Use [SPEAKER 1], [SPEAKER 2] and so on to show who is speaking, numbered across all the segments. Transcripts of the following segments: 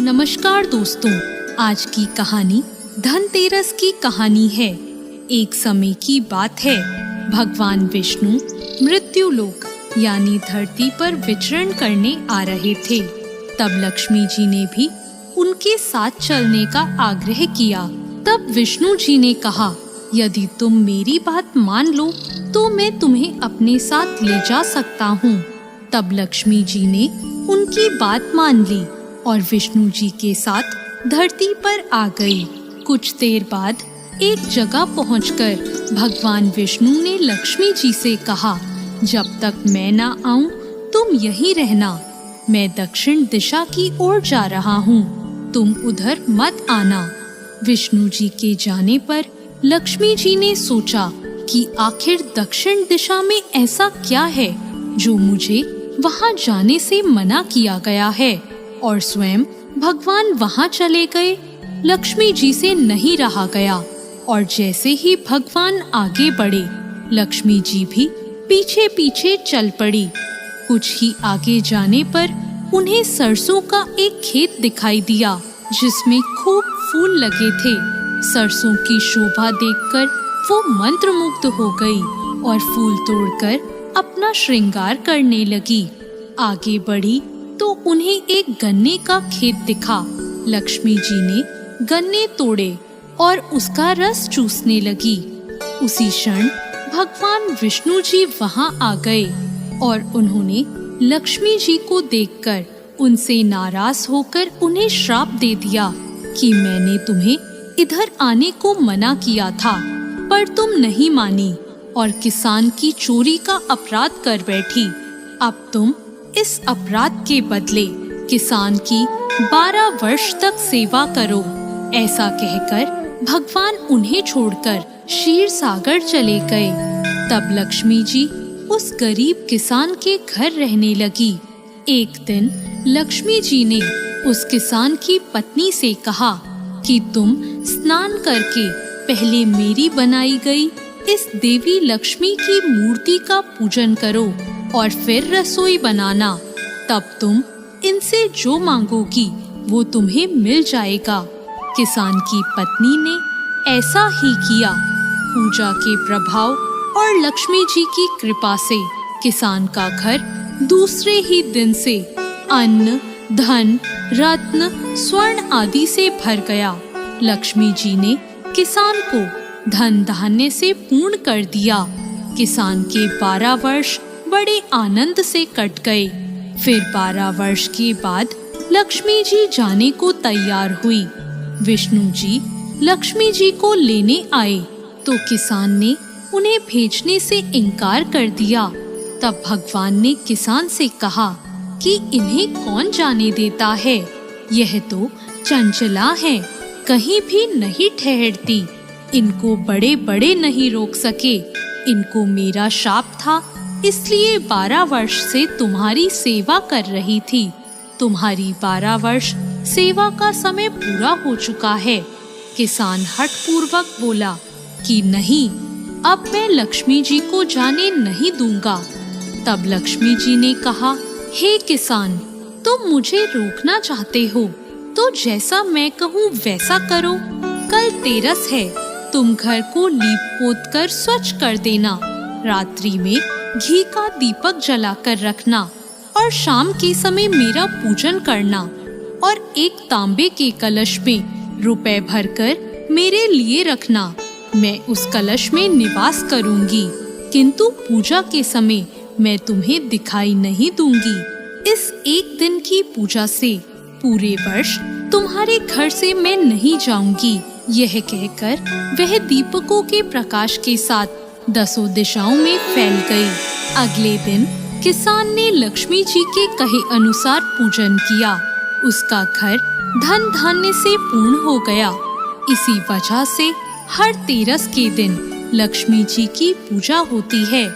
[SPEAKER 1] नमस्कार दोस्तों, आज की कहानी धनतेरस की कहानी है। एक समय की बात है, भगवान विष्णु मृत्युलोक यानी धरती पर विचरण करने आ रहे थे। तब लक्ष्मी जी ने भी उनके साथ चलने का आग्रह किया। तब विष्णु जी ने कहा, यदि तुम मेरी बात मान लो तो मैं तुम्हें अपने साथ ले जा सकता हूँ। तब लक्ष्मी जी ने उनकी बात मान ली और विष्णु जी के साथ धरती पर आ गई। कुछ देर बाद एक जगह पहुंचकर भगवान विष्णु ने लक्ष्मी जी से कहा, जब तक मैं ना आऊं तुम यहीं रहना। मैं दक्षिण दिशा की ओर जा रहा हूँ, तुम उधर मत आना। विष्णु जी के जाने पर लक्ष्मी जी ने सोचा कि आखिर दक्षिण दिशा में ऐसा क्या है जो मुझे वहाँ जाने से मना किया गया है, और स्वयं भगवान वहाँ चले गए। लक्ष्मी जी से नहीं रहा गया और जैसे ही भगवान आगे बढ़े, लक्ष्मी जी भी पीछे पीछे चल पड़ी। कुछ ही आगे जाने पर उन्हें सरसों का एक खेत दिखाई दिया जिसमें खूब फूल लगे थे। सरसों की शोभा देखकर वो मंत्रमुग्ध हो गई और फूल तोड़कर अपना श्रृंगार करने लगी। आगे बढ़ी तो उन्हें एक गन्ने का खेत दिखा। लक्ष्मी जी ने गन्ने तोड़े और उसका रस चूसने लगी। उसी क्षण भगवान विष्णु जी वहां आ गए और उन्होंने लक्ष्मी जी को देखकर उनसे नाराज होकर उन्हें श्राप दे दिया कि मैंने तुम्हें इधर आने को मना किया था, पर तुम नहीं मानी और किसान की चोरी का अपराध कर बैठी। अब तुम इस अपराध के बदले किसान की 12 वर्ष तक सेवा करो। ऐसा कहकर भगवान उन्हें छोड़कर क्षीर सागर चले गए। तब लक्ष्मी जी उस गरीब किसान के घर रहने लगी। एक दिन लक्ष्मी जी ने उस किसान की पत्नी से कहा कि तुम स्नान करके पहले मेरी बनाई गई इस देवी लक्ष्मी की मूर्ति का पूजन करो और फिर रसोई बनाना। तब तुम इनसे जो मांगोगी वो तुम्हें मिल जाएगा। किसान की पत्नी ने ऐसा ही किया। पूजा के प्रभाव और लक्ष्मी जी की कृपा से किसान का घर दूसरे ही दिन से अन्न, धन, रत्न, स्वर्ण आदि से भर गया। लक्ष्मी जी ने किसान को धन धान्य से पूर्ण कर दिया। किसान के 12 वर्ष बड़े आनंद से कट गए। फिर 12 वर्ष के बाद लक्ष्मी जी जाने को तैयार हुई। विष्णु जी लक्ष्मी जी को लेने आए तो किसान ने उन्हें भेजने से इनकार कर दिया। तब भगवान ने किसान से कहा कि इन्हें कौन जाने देता है, यह तो चंचला है, कहीं भी नहीं ठहरती। इनको बड़े बड़े नहीं रोक सके। इनको मेरा शाप था, इसलिए 12 वर्ष से तुम्हारी सेवा कर रही थी। तुम्हारी 12 वर्ष सेवा का समय पूरा हो चुका है। किसान हठपूर्वक बोला कि नहीं, अब मैं लक्ष्मी जी को जाने नहीं दूंगा। तब लक्ष्मी जी ने कहा, हे किसान, तुम मुझे रोकना चाहते हो तो जैसा मैं कहूँ वैसा करो। कल तेरस है, तुम घर को लीप पोत कर स्वच्छ कर देना। रात्रि में घी का दीपक जलाकर रखना और शाम के समय मेरा पूजन करना और एक तांबे के कलश में रुपए भरकर मेरे लिए रखना। मैं उस कलश में निवास करूंगी, किंतु पूजा के समय मैं तुम्हें दिखाई नहीं दूंगी। इस एक दिन की पूजा से पूरे वर्ष तुम्हारे घर से मैं नहीं जाऊंगी। यह कहकर वह दीपकों के प्रकाश के साथ 10 दिशाओं में फैल गई। अगले दिन किसान ने लक्ष्मी जी के कहे अनुसार पूजन किया। उसका घर धन धान्य से पूर्ण हो गया। इसी वजह से हर तेरस के दिन लक्ष्मी जी की पूजा होती है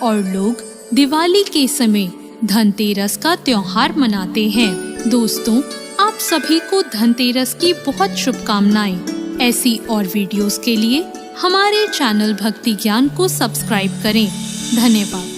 [SPEAKER 1] और लोग दिवाली के समय धनतेरस का त्योहार मनाते हैं। दोस्तों, आप सभी को धनतेरस की बहुत शुभकामनाएं। ऐसी और वीडियोस के लिए हमारे चैनल भक्ति ज्ञान को सब्सक्राइब करें। धन्यवाद।